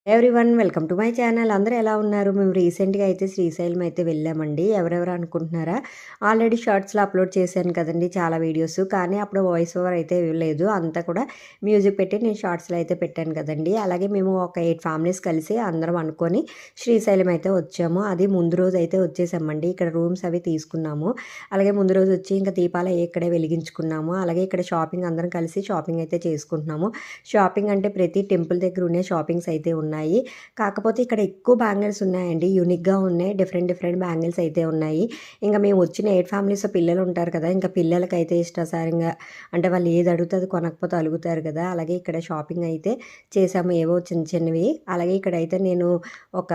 Everyone welcome to my channel. అందరూ ఎలా ఉన్నారు? మేము రీసెంట్‌గా అయితే శ్రీశైలం అయితే వెళ్ళామండి. ఎవరెవరు అనుకుంటున్నారా? ఆల్రెడీ షార్ట్స్‌లో అప్లోడ్ చేశాను కదండీ చాలా వీడియోస్. కానీ అప్పుడు వాయిస్ ఓవర్ అయితే ఇవ్వలేదు. అంతా కూడా మ్యూజిక్ పెట్టి నేను షార్ట్స్‌లో అయితే పెట్టాను కదండీ. అలాగే మేము ఒక 8 ఫ్యామిలీస్ కలిసి అందరం అనుకొని శ్రీశైలం అయితే వచ్చాము. అది ముందు రోజు అయితే వచ్చేసామండి. ఇక్కడ రూమ్స్ అవి తీసుకున్నాము. అలాగే ముందు రోజు వచ్చి ఇంకా దీపాలు ఇక్కడే వెలిగించుకున్నాము. అలాగే ఇక్కడ షాపింగ్ అందరం కలిసి షాపింగ్ అయితే చేసుకుంటున్నాము. షాపింగ్ అంటే ప్రతి టెంపుల్ దగ్గర ఉండే షాపింగ్స్ అయితే ఉన్నాయి. కాకపోతే ఇక్కడ ఎక్కువ బ్యాంగిల్స్ ఉన్నాయండి. యూనిక్‌గా ఉన్నాయి. డిఫరెంట్ బ్యాంగిల్స్ అయితే ఉన్నాయి. ఇంకా మేము వచ్చిన 8 ఫ్యామిలీస్ పిల్లలు ఉంటారు కదా! ఇంకా పిల్లలకైతే ఇష్టాసారంగా అంటే వాళ్ళు ఏది అడిగితే అది కొనకపోతే అలుగుతారు కదా! అలాగే ఇక్కడ షాపింగ్ అయితే చేసాము. ఏవో చిన్నవి. అలాగే ఇక్కడైతే నేను ఒక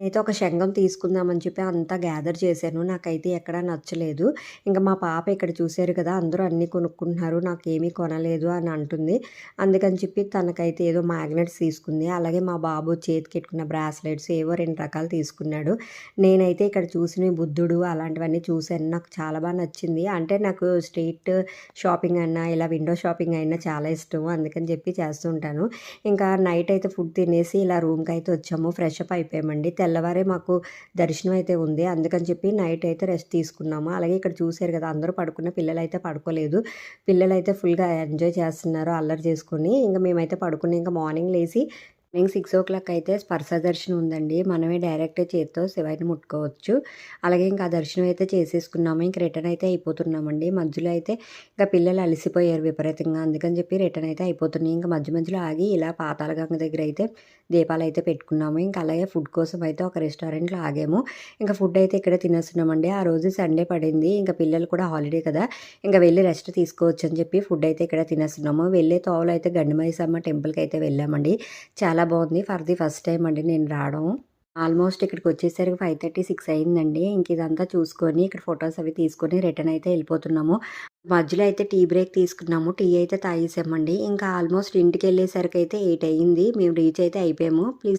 ఒక శంఖం తీసుకుందామని చెప్పి అంతా గ్యాదర్ చేశాను. నాకైతే ఎక్కడా నచ్చలేదు. ఇంక మా పాప ఇక్కడ చూసారు కదా! అందరూ అన్నీ కొనుక్కుంటున్నారు. నాకేమీ కొనలేదు అని అంటుంది. అందుకని చెప్పి తనకైతే ఏదో మ్యాగ్నెట్స్ తీసుకుంది. అలాగే మా బాబు చేతికెట్టుకున్న బ్రాస్లెట్స్ ఏవో 2 రకాలు తీసుకున్నాడు. నేనైతే ఇక్కడ చూసిన బుద్ధుడు అలాంటివన్నీ చూశాను. నాకు చాలా నచ్చింది. అంటే నాకు స్ట్రీట్ షాపింగ్ అన్నా, ఇలా విండో షాపింగ్ అయినా చాలా ఇష్టం. అందుకని చెప్పి చేస్తూ ఉంటాను. ఇంకా నైట్ అయితే ఫుడ్ తినేసి ఇలా రూమ్‌కి అయితే వచ్చాము. ఫ్రెష్ అప్ అయిపోయామండి. తెల్లవారే మాకు దర్శనం అయితే ఉంది. అందుకని చెప్పి నైట్ అయితే రెస్ట్ తీసుకున్నాము. అలాగే ఇక్కడ చూసారు కదా! అందరూ పడుకున్న పిల్లలైతే పడుకోలేదు. పిల్లలైతే ఫుల్‌గా ఎంజాయ్ చేస్తున్నారు అల్లరి చేసుకొని. ఇంక మేమైతే పడుకుని ఇంక మార్నింగ్ లేసి మార్నింగ్ 6:00 అయితే స్పర్శ దర్శనం ఉందండి. మనమే డైరెక్ట్ చేత్తో శివయ్యని ముట్టుకోవచ్చు. అలాగే ఇంకా ఆ దర్శనం అయితే చేసేసుకున్నాము. ఇంక రిటర్న్ అయితే అయిపోతున్నామండి. మధ్యలో అయితే ఇంకా పిల్లలు అలసిపోయారు విపరీతంగా. అందుకని చెప్పి రిటర్న్ అయితే అయిపోతున్నాయి. ఇంకా మధ్యలో ఆగి ఇలా పాతాళగంగ దగ్గర అయితే దీపాలు అయితే పెట్టుకున్నాము. ఇంకా అలాగే ఫుడ్ కోసం అయితే ఒక రెస్టారెంట్‌లో ఆగాము. ఇంకా ఫుడ్ అయితే ఇక్కడే తినేస్తున్నామండి. ఆ రోజు సండే పడింది. ఇంకా పిల్లలు కూడా హాలిడే కదా! ఇంకా వెళ్ళి రెస్ట్ తీసుకోవచ్చు అని చెప్పి ఫుడ్ అయితే ఇక్కడ తినేస్తున్నాము. వెళ్ళే తోవలో అయితే గండిమైసమ్మ టెంపుల్‌కి అయితే వెళ్ళామండి. చాలా బాగుంది. ఫర్ ది ఫస్ట్ టైం అండి నేను రావడం. ఆల్మోస్ట్ ఇక్కడికొచ్చేసరికి 5:30, 6 అయిందండి. ఇంక ఇదంతా చూసుకొని ఇక్కడ ఫోటోస్ అవి తీసుకొని రిటర్న్ అయితే వెళ్ళిపోతున్నాము. మధ్యలో అయితే టీ బ్రేక్ తీసుకున్నాము. టీ అయితే తాగేసామండి. ఇంకా ఆల్మోస్ట్ ఇంటికెళ్ళేసరికి అయితే 8 అయింది. మేము రీచ్ అయితే అయిపోయాము. ప్లీజ్